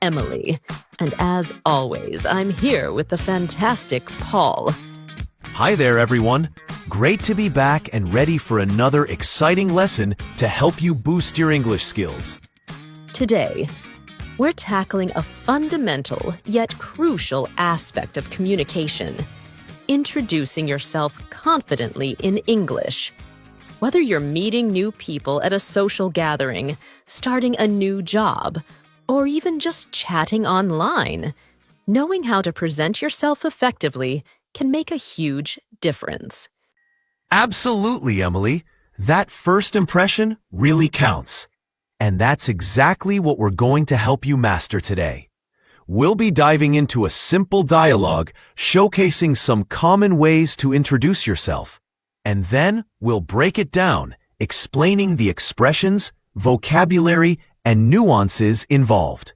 Emily. And as always, I'm here with the fantastic Paul. Hi there, everyone. Great to be back and ready for another exciting lesson to help you boost your English skills. Today, we're tackling a fundamental yet crucial aspect of communication: introducing yourself confidently in English. Whether you're meeting new people at a social gathering, starting a new job, or even just chatting online, knowing how to present yourself effectively can make a huge difference. Absolutely, Emily. That first impression really counts. And that's exactly what we're going to help you master today. We'll be diving into a simple dialogue showcasing some common ways to introduce yourself. And then we'll break it down, explaining the expressions, vocabulary, and nuances involved.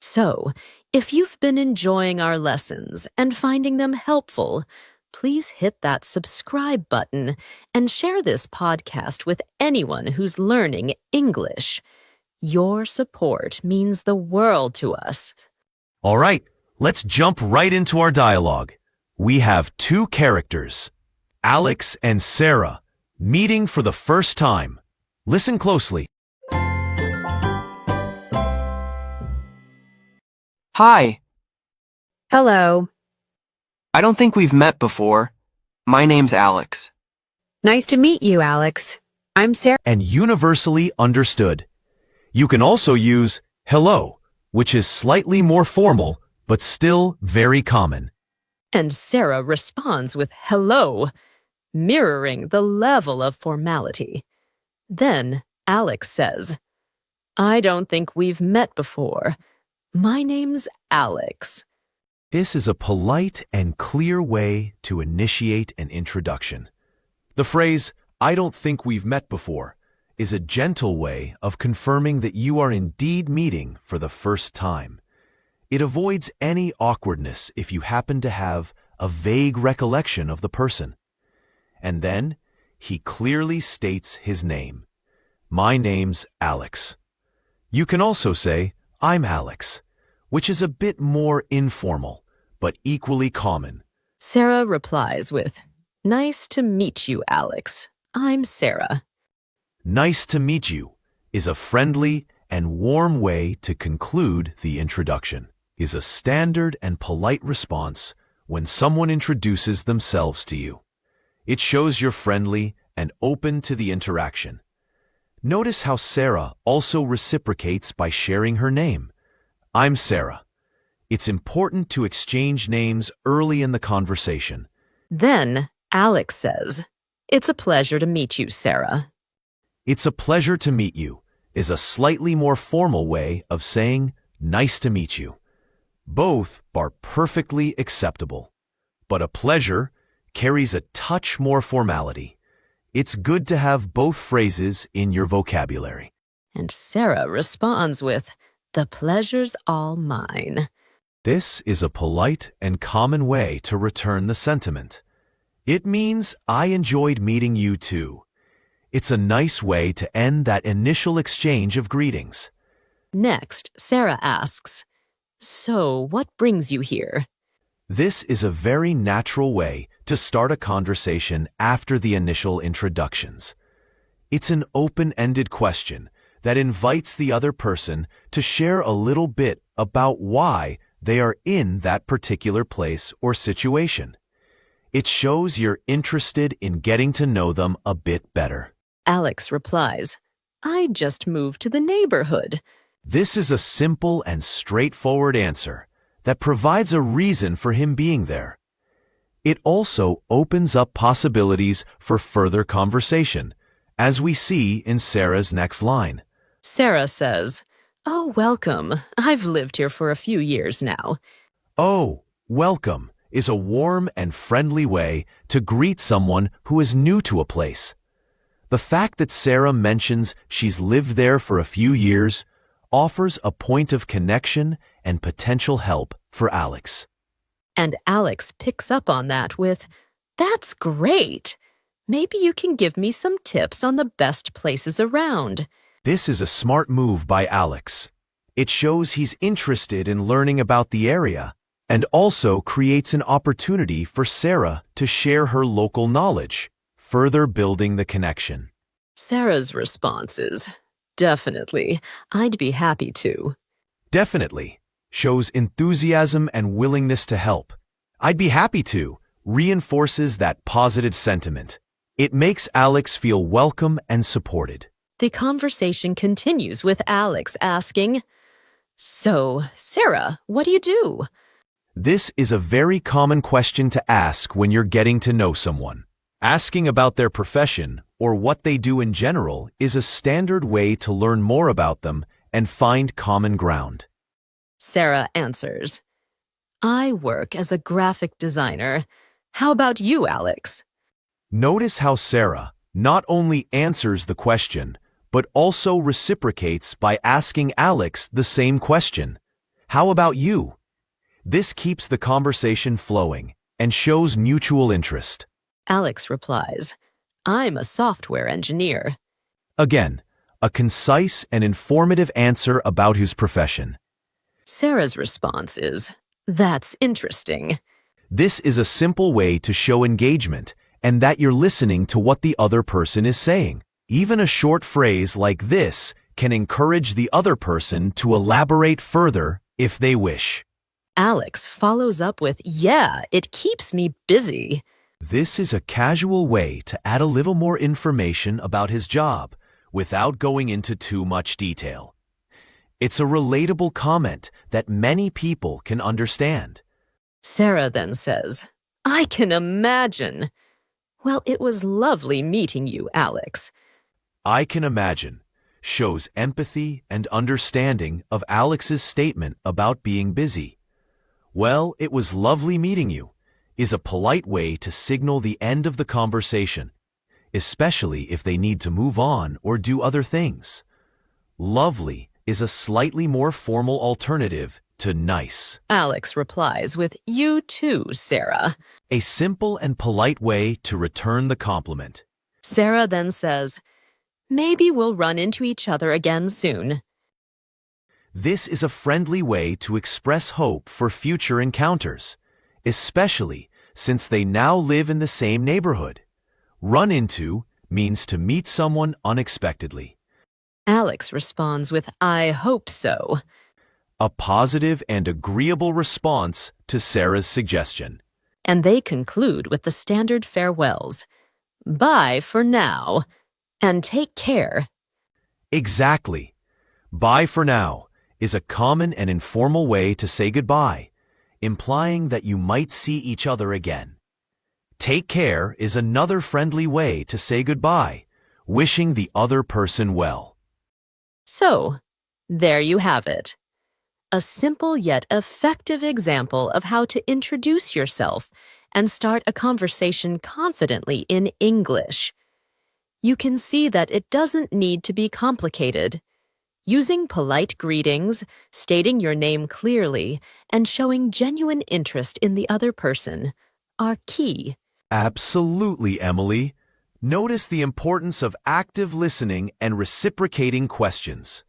So, if you've been enjoying our lessons and finding them helpful, please hit that subscribe button and share this podcast with anyone who's learning English. Your support means the world to us. All right, let's jump right into our dialogue. We have two characters, Alex and Sarah, meeting for the first time. Listen closely. Hi. Hello. I don't think we've met before. My name's Alex. Nice to meet you, Alex. I'm Sarah. And universally understood. You can also use hello, which is slightly more formal, but still very common. And Sarah responds with hello, mirroring the level of formality. Then Alex says, I don't think we've met before. My name's Alex. This is a polite and clear way to initiate an introduction. The phrase, I don't think we've met before, is a gentle way of confirming that you are indeed meeting for the first time. It avoids any awkwardness if you happen to have a vague recollection of the person. And then, he clearly states his name. My name's Alex. You can also say, I'm Alex, which is a bit more informal, but equally common. Sarah replies with, Nice to meet you, Alex. I'm Sarah. Nice to meet you is a friendly and warm way to conclude the introduction, is a standard and polite response when someone introduces themselves to you. It shows you're friendly and open to the interaction. Notice how Sarah also reciprocates by sharing her name. I'm Sarah. It's important to exchange names early in the conversation. Then Alex says, It's a pleasure to meet you, Sarah. It's a pleasure to meet you is a slightly more formal way of saying nice to meet you. Both are perfectly acceptable, but a pleasure carries a touch more formality. It's good to have both phrases in your vocabulary. And Sarah responds with, The pleasure's all mine. This is a polite and common way to return the sentiment. It means I enjoyed meeting you too. It's a nice way to end that initial exchange of greetings. Next, Sarah asks, So what brings you here? This is a very natural way to start a conversation after the initial introductions. It's an open-ended question that invites the other person to share a little bit about why they are in that particular place or situation. It shows you're interested in getting to know them a bit better. Alex replies, I just moved to the neighborhood. This is a simple and straightforward answer that provides a reason for him being there. It also opens up possibilities for further conversation, as we see in Sarah's next line. Sarah says, Oh, welcome. I've lived here for a few years now. Oh, welcome is a warm and friendly way to greet someone who is new to a place. The fact that Sarah mentions she's lived there for a few years offers a point of connection and potential help for Alex. And Alex picks up on that with, That's great. Maybe you can give me some tips on the best places around. This is a smart move by Alex. It shows he's interested in learning about the area and also creates an opportunity for Sarah to share her local knowledge, further building the connection. Sarah's response is, "Definitely, I'd be happy to." Definitely shows enthusiasm and willingness to help. I'd be happy to reinforces that positive sentiment. It makes Alex feel welcome and supported. The conversation continues with Alex asking, "So, Sarah, what do you do?" This is a very common question to ask when you're getting to know someone. Asking about their profession or what they do in general is a standard way to learn more about them and find common ground. Sarah answers, "I work as a graphic designer. How about you, Alex?" Notice how Sarah not only answers the question, but also reciprocates by asking Alex the same question. How about you? This keeps the conversation flowing and shows mutual interest. Alex replies, "I'm a software engineer." Again, a concise and informative answer about his profession. Sarah's response is, "That's interesting." This is a simple way to show engagement and that you're listening to what the other person is saying. Even a short phrase like this can encourage the other person to elaborate further if they wish. Alex follows up with, "Yeah, it keeps me busy." This is a casual way to add a little more information about his job without going into too much detail. It's a relatable comment that many people can understand. Sarah then says, "I can imagine." "Well, it was lovely meeting you, Alex." I can imagine shows empathy and understanding of Alex's statement about being busy. "Well, it was lovely meeting you" is a polite way to signal the end of the conversation, especially if they need to move on or do other things. Lovely is a slightly more formal alternative to nice. Alex replies with, "You too, Sarah." A simple and polite way to return the compliment. Sarah then says, "Maybe we'll run into each other again soon." This is a friendly way to express hope for future encounters, especially since they now live in the same neighborhood. Run into means to meet someone unexpectedly. Alex responds with, "I hope so." A positive and agreeable response to Sarah's suggestion. And they conclude with the standard farewells. "Bye for now, and take care." Exactly. Bye for now is a common and informal way to say goodbye, implying that you might see each other again. Take care is another friendly way to say goodbye, wishing the other person well. So, there you have it. A simple yet effective example of how to introduce yourself and start a conversation confidently in English. You can see that it doesn't need to be complicated. Using polite greetings, stating your name clearly, and showing genuine interest in the other person are key. Absolutely, Emily. Notice the importance of active listening and reciprocating questions.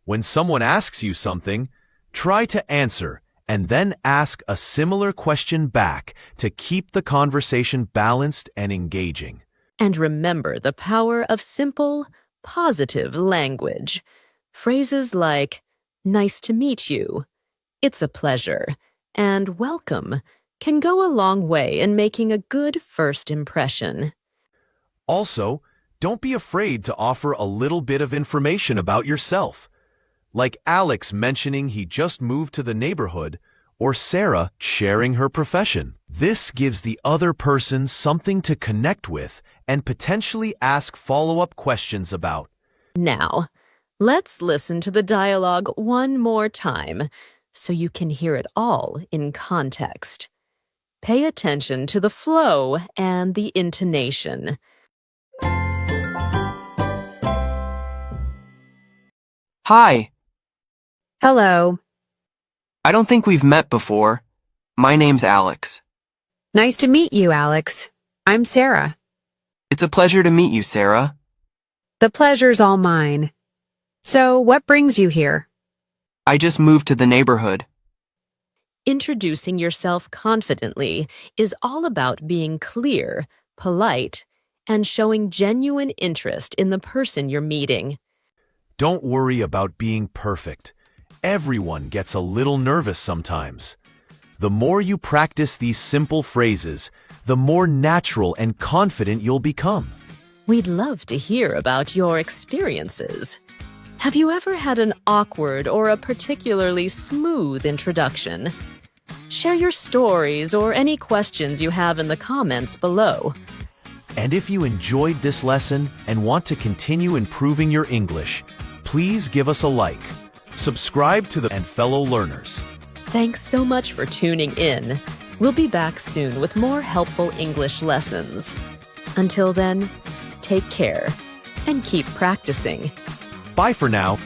When someone asks you something, try to answer and then ask a similar question back to keep the conversation balanced and engaging. And remember the power of simple, positive language. Phrases like, "Nice to meet you," "It's a pleasure," and "Welcome" can go a long way in making a good first impression. Also, don't be afraid to offer a little bit of information about yourself, like Alex mentioning he just moved to the neighborhood or Sarah sharing her profession. This gives the other person something to connect with and potentially ask follow-up questions about. Now, let's listen to the dialogue one more time so you can hear it all in context. Pay attention to the flow and the intonation. Hi, Hello. I don't think we've met before. My name's Alex. Nice to meet you, Alex. I'm Sarah. It's a pleasure to meet you, Sarah. The pleasure's all mine. So, what brings you here? I just moved to the neighborhood. Introducing yourself confidently is all about being clear, polite, and showing genuine interest in the person you're meeting. Don't worry about being perfect. Everyone gets a little nervous sometimes. The more you practice these simple phrases, the more natural and confident you'll become. We'd love to hear about your experiences. Have you ever had an awkward or a particularly smooth introduction? Share your stories or any questions you have in the comments below. And if you enjoyed this lesson and want to continue improving your English, please give us a like, subscribe to and fellow learners. Thanks so much for tuning in. We'll be back soon with more helpful English lessons. Until then, take care and keep practicing. Bye for now.